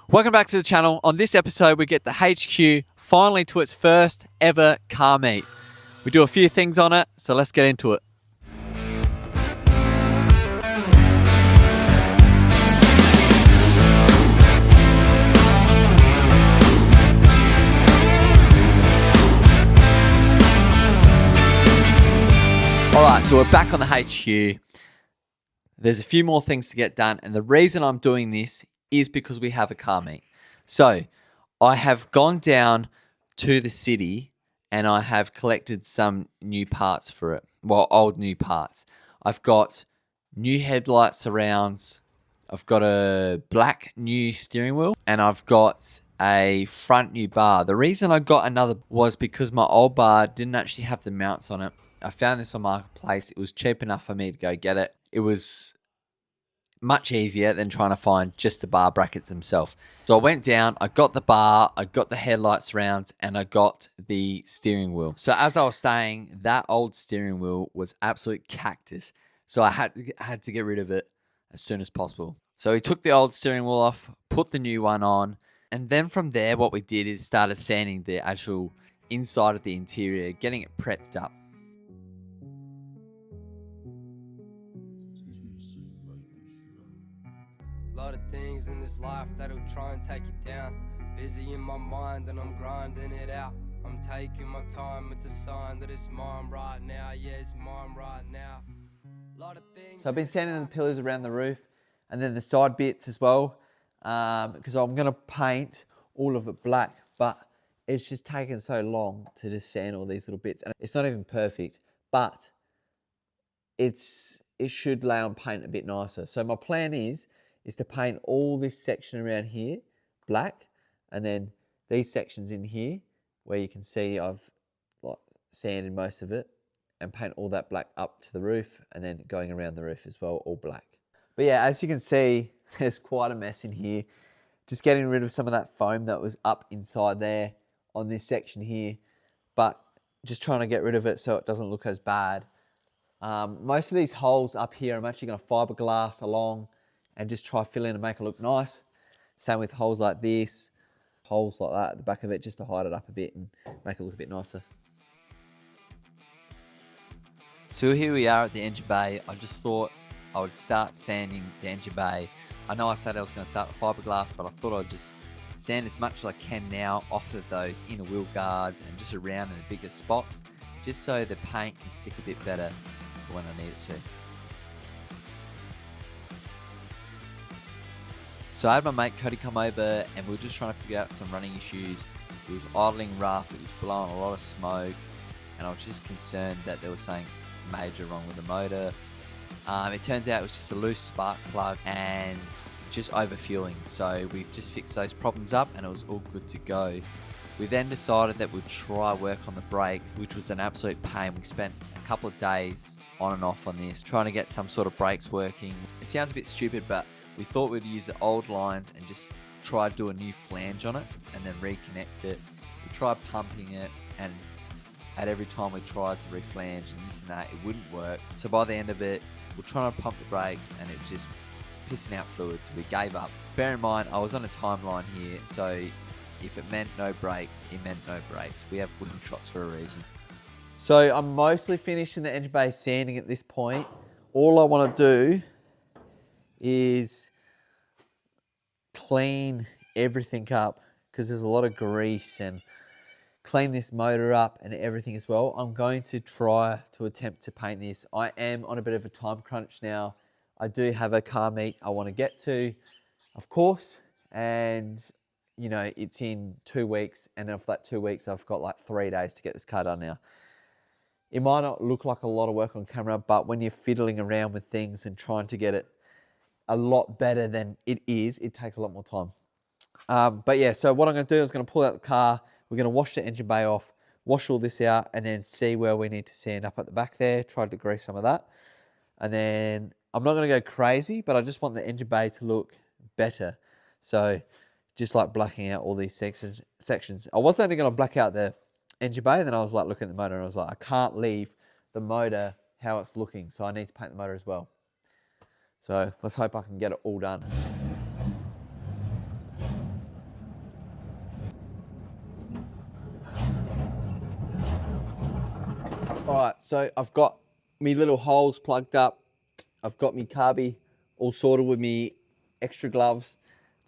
Welcome back to the channel. On this episode, we get the HQ finally to its first ever car meet. We do a few things on it, so let's get into it. Alright, so we're back on the HQ. There's a few more things to get done, and the reason I'm doing this is because we have a car meet. So I have gone down to the city and I have collected some new parts for it. Well, old new parts. I've got new headlight surrounds. I've got a black new steering wheel and I've got a front new bar. The reason I got another was because my old bar didn't actually have the mounts on it. I found this on Marketplace. It was cheap enough for me to go get it. It was much easier than trying to find just the bar brackets themselves. So I went down, I got the bar, I got the headlight surrounds, and I got the steering wheel. So as I was saying, that old steering wheel was absolute cactus. So I had to get rid of it as soon as possible. So we took the old steering wheel off, put the new one on, and then from there what we did is started sanding the actual inside of the interior, getting it prepped up. Lot of things in this life that'll try and take you down. Busy in my mind and I'm grinding it out. I'm taking my time, it's a sign that it's mine right now. Yeah, it's mine right now. Lot of things. So I've been sanding the pillars around the roof and then the side bits as well, because I'm going to paint all of it black, but it's just taken so long to just sand all these little bits. And it's not even perfect, but it should lay on paint a bit nicer. So my plan is to paint all this section around here black, and then these sections in here where you can see I've like sanded most of it, and paint all that black up to the roof, and then going around the roof as well, all black. But yeah, as you can see, there's quite a mess in here. Just getting rid of some of that foam that was up inside there on this section here, but just trying to get rid of it so it doesn't look as bad. Most of these holes up here, I'm actually going to fiberglass along and just try fill in and make it look nice. Same with holes like this, holes like that at the back of it, just to hide it up a bit and make it look a bit nicer. So here we are at the engine bay. I just thought I would start sanding the engine bay. I know I said I was going to start the fiberglass, but I thought I'd just sand as much as I can now off of those inner wheel guards and just around in the bigger spots, just so the paint can stick a bit better for when I need it to. So I had my mate Cody come over and we were just trying to figure out some running issues. It was idling rough, it was blowing a lot of smoke, and I was just concerned that there was something major wrong with the motor. It turns out it was just a loose spark plug and just overfueling. So we've just fixed those problems up and it was all good to go. We then decided that we'd try work on the brakes, which was an absolute pain. We spent a couple of days on and off on this, trying to get some sort of brakes working. It sounds a bit stupid, but we thought we'd use the old lines and just try to do a new flange on it and then reconnect it. We tried pumping it, and at every time we tried to reflange and this and that, it wouldn't work. So by the end of it, we're trying to pump the brakes and it was just pissing out fluid, so we gave up. Bear in mind, I was on a timeline here, so if it meant no brakes, it meant no brakes. We have wooden shocks for a reason. So I'm mostly finishing the engine bay sanding at this point. All I want to do is clean everything up because there's a lot of grease, and clean this motor up and everything as well. I'm going to try to attempt to paint this. I am on a bit of a time crunch now. I do have a car meet I want to get to, of course, and you know, it's in 2 weeks, and of that 2 weeks I've got like 3 days to get this car done now. It might not look like a lot of work on camera, but when you're fiddling around with things and trying to get it a lot better than it is, it takes a lot more time. But yeah, so what I'm going to do is going to pull out the car. We're going to wash the engine bay off, wash all this out, and then see where we need to sand up at the back there, try to degrease some of that. And then I'm not going to go crazy, but I just want the engine bay to look better. So just like blacking out all these sections. I was only going to black out the engine bay, and then I was like looking at the motor and I was like, I can't leave the motor how it's looking, so I need to paint the motor as well. So let's hope I can get it all done. All right, so I've got me little holes plugged up. I've got me carby all sorted with me extra gloves.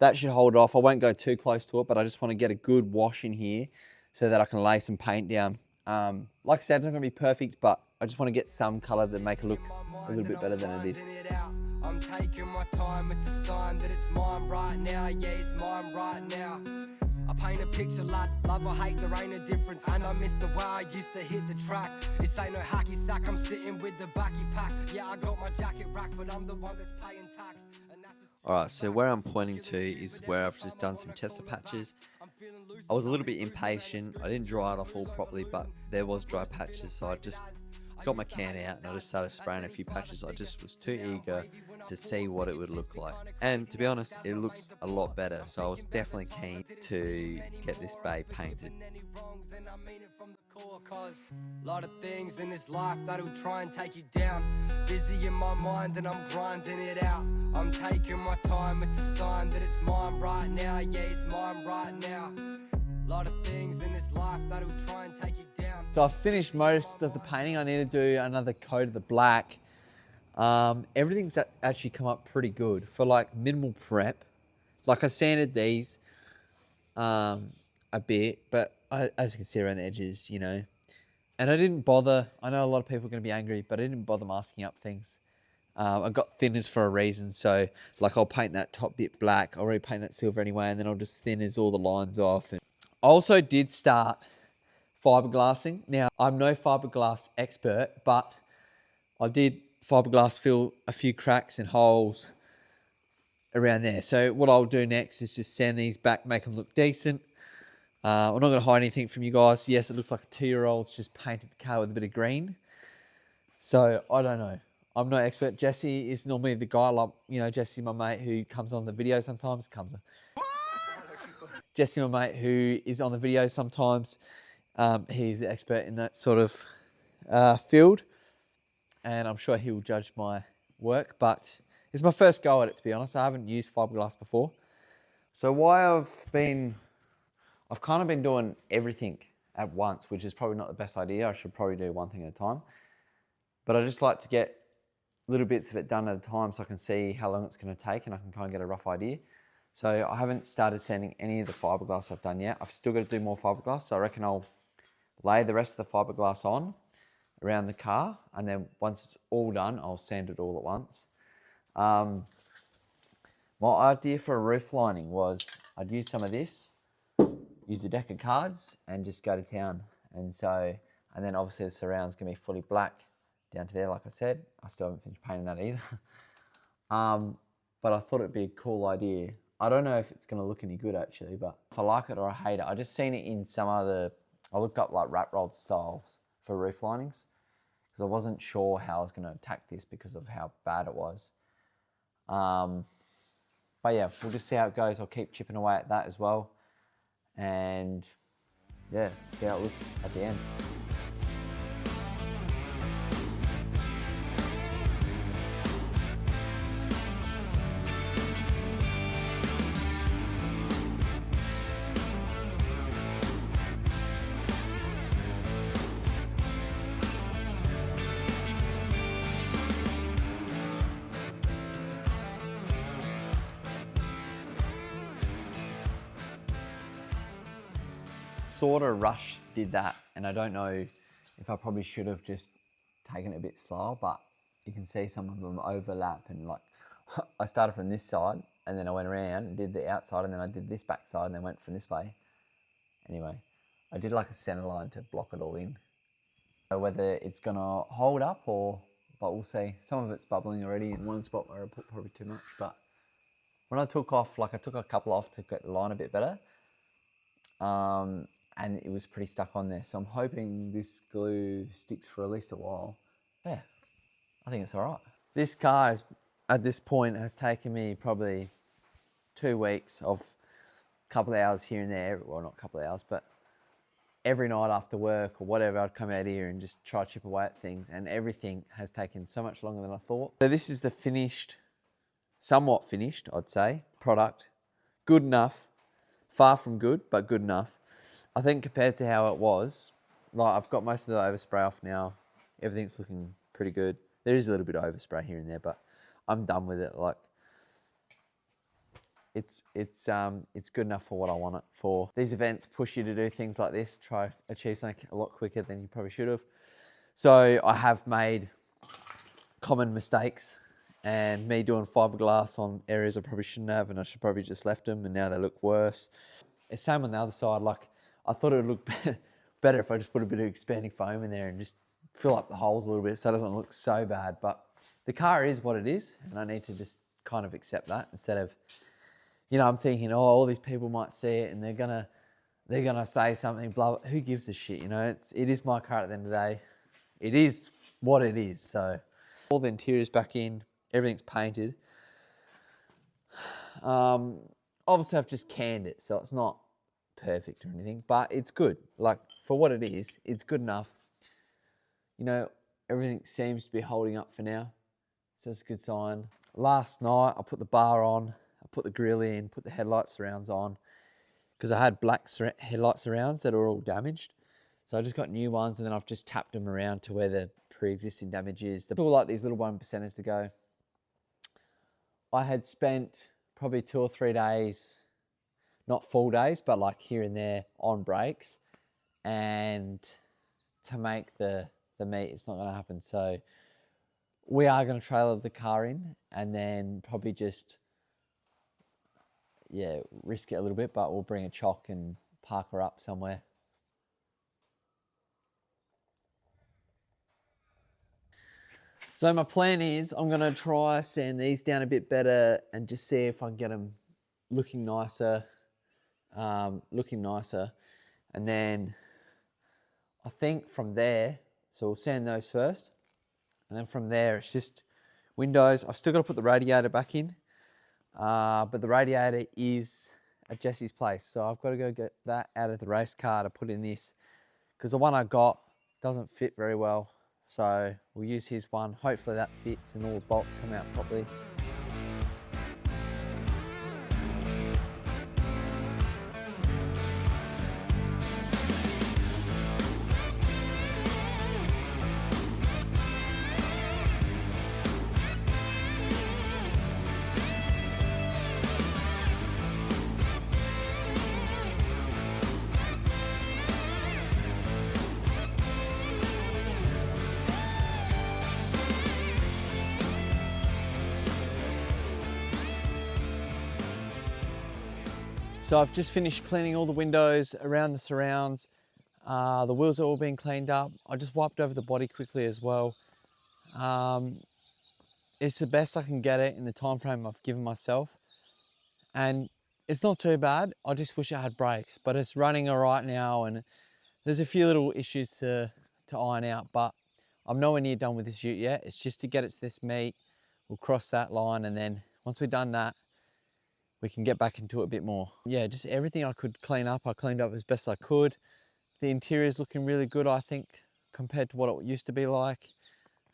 That should hold it off. I won't go too close to it, but I just want to get a good wash in here so that I can lay some paint down. Like I said, it's not going to be perfect, but I just want to get some color that make it look a little bit better than it is. I'm taking my time, it's a sign that it's mine right now, yeah, it's mine right now. I paint a picture, lad, love or hate, there ain't a difference. And I miss the way I used to hit the track. This ain't no hacky sack, I'm sitting with the backy pack. Yeah, I got my jacket rack, but I'm the one that's paying tax. Alright, so where I'm pointing to is where I've just done some tester patches. I was a little bit impatient, I didn't dry it off all properly, but there was dry patches, so I just got my can out and I just started spraying a few patches. I just was too eager to see what it would look like. And to be honest, it looks a lot better, so I was definitely keen to get this bay painted. Lot of things in this life that'll try and take you down. Busy in my mind and I'm grinding it out. I'm taking my time, it's a sign that it's mine right now, yeah, it's mine right now. Lot of things in this life that'll try and take you down. So I've finished most of the painting. I need to do another coat of the black. Everything's actually come up pretty good for like minimal prep. Like I sanded these a bit, but as you can see around the edges, you know, and I didn't bother. I know a lot of people are going to be angry, but I didn't bother masking up things. I got thinners for a reason, so like I'll paint that top bit black. I'll already paint that silver anyway, and then I'll just thinners all the lines off. And I also did start fiberglassing. Now, I'm no fiberglass expert, but I did fiberglass fill a few cracks and holes around there. So what I'll do next is just sand these back, make them look decent. I'm not going to hide anything from you guys. Yes, it looks like a 2-year-old's just painted the car with a bit of green. So I don't know. I'm no expert. Jesse is normally the guy, like, you know, Jesse, my mate, who comes on the video sometimes. Jesse, my mate, who is on the video sometimes. He's the expert in that sort of field. And I'm sure he will judge my work. But it's my first go at it, to be honest. I haven't used fiberglass before. So I've kind of been doing everything at once, which is probably not the best idea. I should probably do one thing at a time. But I just like to get little bits of it done at a time so I can see how long it's going to take and I can kind of get a rough idea. So I haven't started sanding any of the fiberglass I've done yet. I've still got to do more fiberglass, so I reckon I'll lay the rest of the fiberglass on around the car, and then once it's all done, I'll sand it all at once. My idea for a roof lining was I'd use some of this, use a deck of cards, and just go to town. And then obviously the surround's gonna be fully black down to there, like I said. I still haven't finished painting that either. But I thought it'd be a cool idea. I don't know if it's gonna look any good actually, but if I like it or I hate it. I just seen it in some other, I looked up like wrap rolled styles for roof linings because I wasn't sure how I was gonna attack this because of how bad it was. But yeah, we'll just see how it goes. I'll keep chipping away at that as well. And yeah, see how it looks at the end. Sort of rush did that, and I don't know if I probably should have just taken it a bit slower, but you can see some of them overlap, and like I started from this side and then I went around and did the outside and then I did this back side and then went from this way. Anyway, I did like a center line to block it all in. So whether it's gonna hold up but we'll see. Some of it's bubbling already in one spot where I put probably too much, but when I took off, like I took a couple off to get the line a bit better. And it was pretty stuck on there. So I'm hoping this glue sticks for at least a while. Yeah, I think it's all right. This car at this point has taken me probably 2 weeks of a couple of hours here and there. Well, not a couple of hours, but every night after work or whatever, I'd come out here and just try to chip away at things, and everything has taken so much longer than I thought. So this is the finished, somewhat finished, I'd say, product. Good enough. Far from good, but good enough. I think compared to how it was, like I've got most of the overspray off now. everything's looking pretty good. There is a little bit of overspray here and there, but I'm done with it. Like, it's good enough for what I want it for. These events push you to do things like this, try achieve something a lot quicker than you probably should have. So I have made common mistakes, and me doing fiberglass on areas I probably shouldn't have, and I should probably just left them, and now they look worse. It's same on the other side. Like, I thought it would look better if I just put a bit of expanding foam in there and just fill up the holes a little bit so it doesn't look so bad. But the car is what it is, and I need to just kind of accept that instead of, you know, I'm thinking, oh, all these people might see it and they're gonna say something, blah, blah. Who gives a shit, you know? It is my car at the end of the day. It is what it is. So all the interior's back in, everything's painted. Obviously I've just canned it, so it's not perfect or anything, but it's good. Like, for what it is, it's good enough. You know, everything seems to be holding up for now, so it's a good sign. Last night I put the bar on, I put the grill in, put the headlight surrounds on, because I had black headlight surrounds that are all damaged. So I just got new ones, and then I've just tapped them around to where the pre-existing damage is. They're all like these little 1%ers to go. I had spent probably 2 or 3 days, not full days, but like here and there on brakes, and to make the meet, it's not going to happen. So we are going to trailer the car in, and then probably just, yeah, risk it a little bit, but we'll bring a chock and park her up somewhere. So my plan is I'm going to try sand these down a bit better and just see if I can get them looking nicer. And then I think from there, so we'll sand those first. And then from there, it's just windows. I've still got to put the radiator back in. But the radiator is at Jesse's place. So I've got to go get that out of the race car to put in this, because the one I got doesn't fit very well. So we'll use his one. Hopefully that fits and all the bolts come out properly. So I've just finished cleaning all the windows around the surrounds. The wheels are all being cleaned up. I just wiped over the body quickly as well. It's the best I can get it in the time frame I've given myself. And it's not too bad. I just wish I had brakes, but it's running all right now, and there's a few little issues to iron out, but I'm nowhere near done with this ute yet. It's just to get it to this meet. We'll cross that line, and then once we've done that, we can get back into it a bit more. Yeah, just everything I could clean up, I cleaned up as best I could. The interior is looking really good, I think, compared to what it used to be like.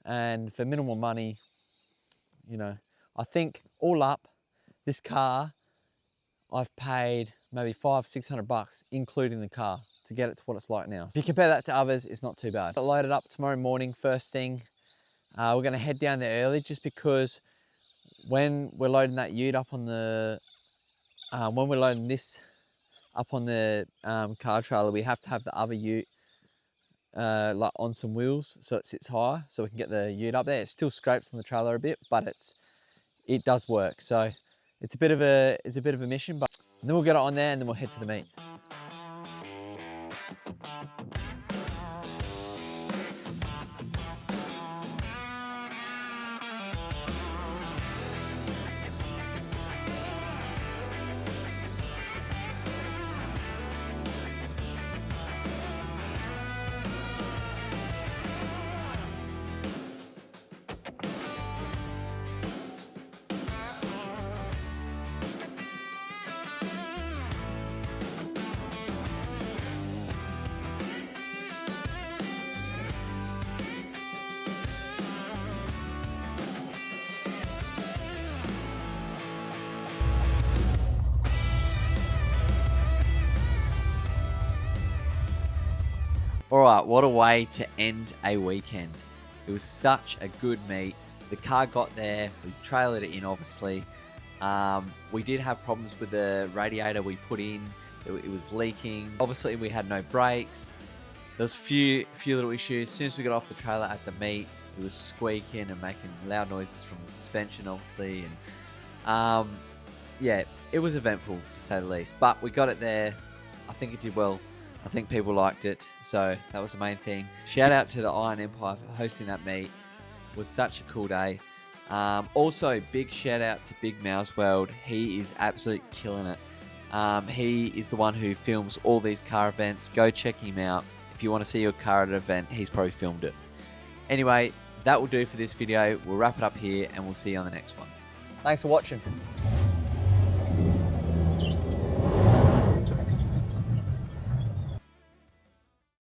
And for minimal money, you know, I think all up, this car, I've paid maybe $500-600, including the car, to get it to what it's like now. So if you compare that to others, it's not too bad. I load it up tomorrow morning, first thing. We're gonna head down there early, just because when we're loading that ute up on the, when we're loading this up on the car trailer, we have to have the other ute like on some wheels so it sits higher, so we can get the ute up there. It still scrapes on the trailer a bit, but it does work. So it's a bit of a mission, but then we'll get it on there and then we'll head to the meet. All right, what a way to end a weekend. It was such a good meet. The car got there. We trailered it in, obviously. We did have problems with the radiator we put in. It was leaking. Obviously, we had no brakes. There's a few little issues. As soon as we got off the trailer at the meet, it was squeaking and making loud noises from the suspension, obviously. And yeah, it was eventful to say the least. But we got it there. I think it did well. I think people liked it. So that was the main thing. Shout out to the Iron Empire for hosting that meet. It was such a cool day. Also, big shout out to Big Mouse World. He is absolutely killing it. He is the one who films all these car events. Go check him out. If you want to see your car at an event, he's probably filmed it. Anyway, that will do for this video. We'll wrap it up here and we'll see you on the next one. Thanks for watching.